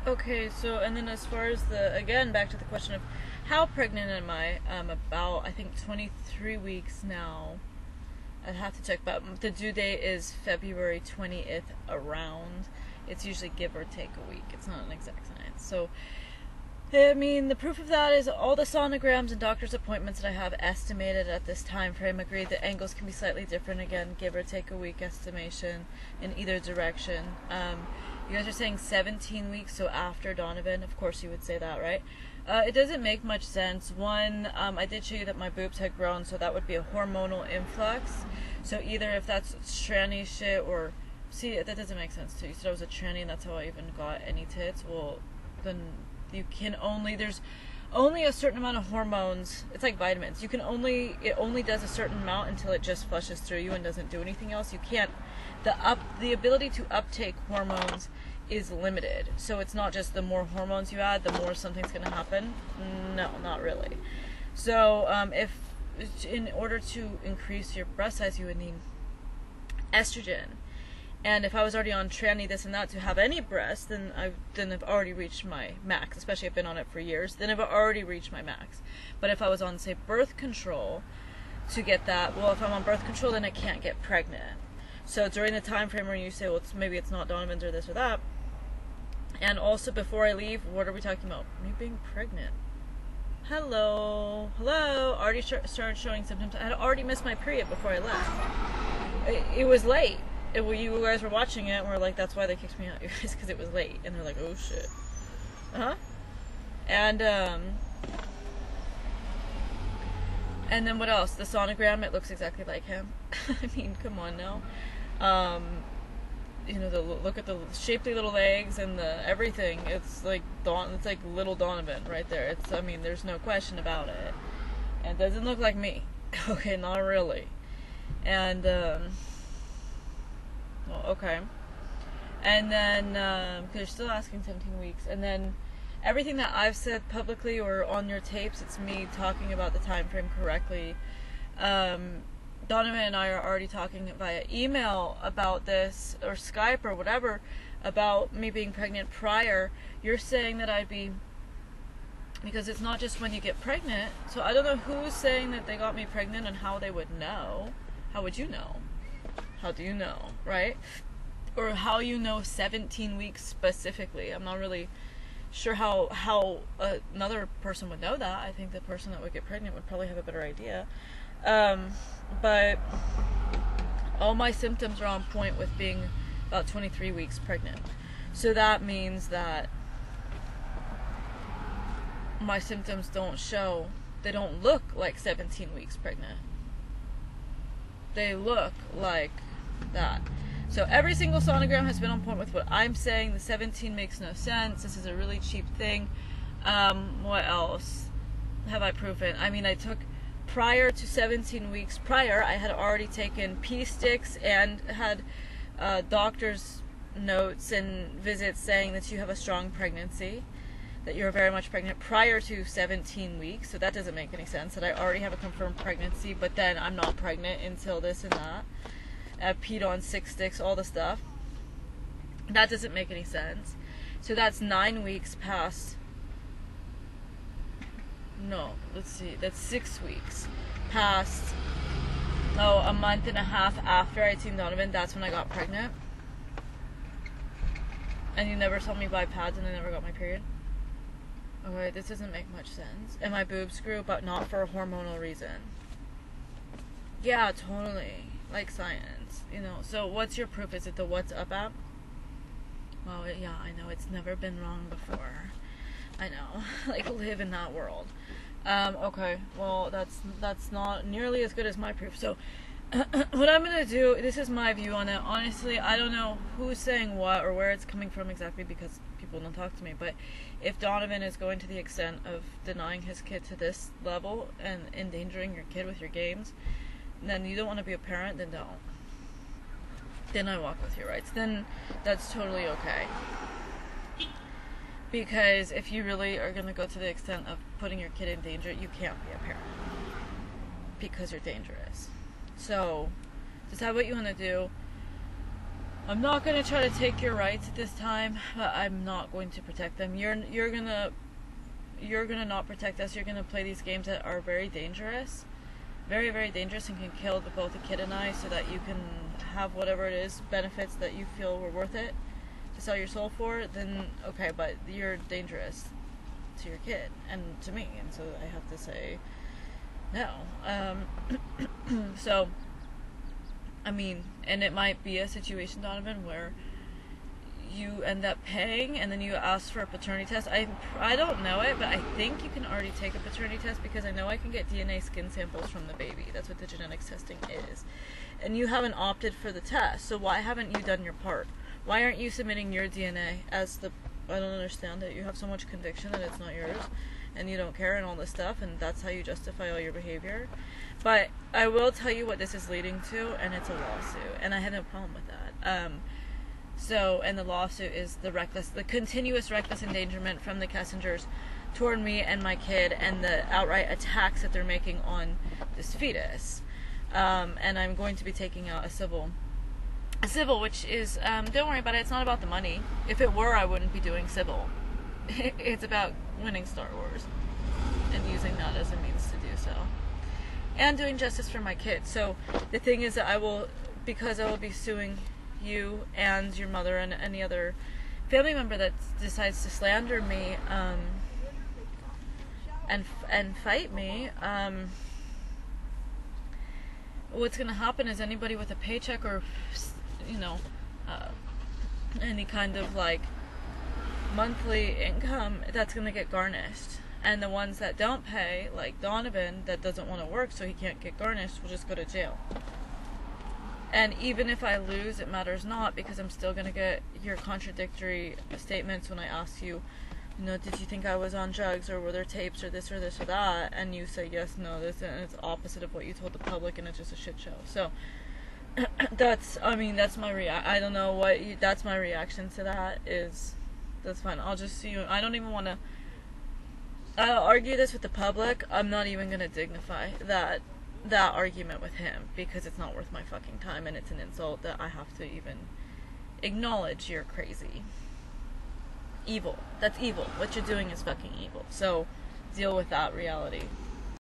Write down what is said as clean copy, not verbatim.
Okay, so and then as far as again back to the question of how pregnant am I? I'm about I think 23 weeks now. I'd have to check, but the due date is February 20th around. It's usually give or take a week. It's not an exact science. So I mean, the proof of that is all the sonograms and doctor's appointments that I have estimated at this time frame agreed that angles can be slightly different, again, give or take a week estimation in either direction. You guys are saying 17 weeks, so after Donovan. Of course you would say that, right? It doesn't make much sense. One, I did show you that my boobs had grown, so that would be a hormonal influx. So either if that's tranny shit or... See, that doesn't make sense too. You said I was a tranny and that's how I even got any tits. Well, then... you can only, there's only a certain amount of hormones. It's like vitamins. It only does a certain amount until it just flushes through you and doesn't do anything else. You can't, the ability to uptake hormones is limited. So it's not just the more hormones you add, the more something's going to happen. No, not really. So if in order to increase your breast size, you would need estrogen. And if I was already on tranny, this and that, to have any breast, then I've already reached my max. Especially if I've been on it for years, then I've already reached my max. But if I was on, say, birth control to get that, well, if I'm on birth control, then I can't get pregnant. So during the time frame where you say, well, maybe it's not Donovan's or this or that, and also before I leave, what are we talking about? Me being pregnant. Hello, already started showing symptoms. I had already missed my period before I left. It was late. You guys were watching it and we're like, that's why they kicked me out, you guys, because it was late. And they're like, oh shit. And then what else? The sonogram, it looks exactly like him. I mean, come on now. You know, look at the shapely little legs and the everything. It's like little Donovan right there. I mean, there's no question about it. And it doesn't look like me. Okay, not really. And, well, okay. And then, because you're still asking 17 weeks. And then, everything that I've said publicly or on your tapes, it's me talking about the time frame correctly. Donovan and I are already talking via email about this, or Skype or whatever, about me being pregnant prior. You're saying that I'd be... Because it's not just when you get pregnant. So I don't know who's saying that they got me pregnant and how they would know. How would you know? How do you know, right? Or how you know 17 weeks specifically. I'm not really sure how another person would know that. I think the person that would get pregnant would probably have a better idea. But all my symptoms are on point with being about 23 weeks pregnant. So that means that my symptoms don't show, they don't look like 17 weeks pregnant. They look like that. So every single sonogram has been on point with what I'm saying. The 17 makes no sense. This is a really cheap thing. What else have I proven? I mean, I took, prior to 17 weeks prior, I had already taken pee sticks and had doctor's notes and visits saying that you have a strong pregnancy, that you're very much pregnant prior to 17 weeks. So that doesn't make any sense, that I already have a confirmed pregnancy, but then I'm not pregnant until this and that. I've peed on 6 sticks, all the stuff. That doesn't make any sense. So that's 9 weeks past. No, let's see. That's 6 weeks past. Oh, a month and a half after I'd seen Donovan. That's when I got pregnant. And you never saw me buy pads and I never got my period. Okay, this doesn't make much sense. And my boobs grew, but not for a hormonal reason. Yeah, totally. Like science, you know. So what's your proof? Is it the What's Up app? Well, yeah, I know. It's never been wrong before. I know. Like, live in that world. Okay. Well, that's not nearly as good as my proof. So what I'm going to do, this is my view on it. Honestly, I don't know who's saying what or where it's coming from exactly, because people don't talk to me. But if Donovan is going to the extent of denying his kid to this level and endangering your kid with your games, then you don't want to be a parent, then don't. Then I walk with your rights. Then that's totally okay. Because if you really are going to go to the extent of putting your kid in danger, you can't be a parent. Because you're dangerous. So, decide what you want to do. I'm not gonna try to take your rights at this time, but I'm not going to protect them. You're gonna not protect us. You're gonna play these games that are very dangerous, very, very dangerous, and can kill both the kid and I, so that you can have whatever it is, benefits that you feel were worth it to sell your soul for. Then okay, but you're dangerous to your kid and to me, and so I have to say no. So I mean, and it might be a situation, Donovan, where you end up paying and then you ask for a paternity test. I don't know it, but I think you can already take a paternity test, because I know I can get DNA skin samples from the baby. That's what the genetics testing is. And you haven't opted for the test, so why haven't you done your part? Why aren't you submitting your DNA as the... I don't understand it. You have so much conviction that it's not yours, and you don't care and all this stuff, and that's how you justify all your behavior. But I will tell you what this is leading to, and it's a lawsuit, and I have no problem with that. And the lawsuit is the continuous reckless endangerment from the Kessingers toward me and my kid, and the outright attacks that they're making on this fetus. And I'm going to be taking out a civil, which is, don't worry about it, it's not about the money. If it were, I wouldn't be doing civil. It's about winning Star Wars, and using that as a means to do so. And doing justice for my kids. So the thing is that I will be suing you and your mother and any other family member that decides to slander me and fight me. What's going to happen is anybody with a paycheck or any kind of like monthly income, that's going to get garnished. And the ones that don't pay, like Donovan, that doesn't want to work so he can't get garnished, will just go to jail. And even if I lose, it matters not, because I'm still going to get your contradictory statements when I ask you, did you think I was on drugs, or were there tapes, or this or that? And you say yes, no, this, and it's opposite of what you told the public, and it's just a shit show. So that's my I don't know what that's my reaction to that is. That's fine. I'll just see you. I don't even want to. I'll argue this with the public. I'm not even going to dignify that argument with him, because it's not worth my fucking time, and it's an insult that I have to even acknowledge. You're crazy. Evil. That's evil. What you're doing is fucking evil. So deal with that reality.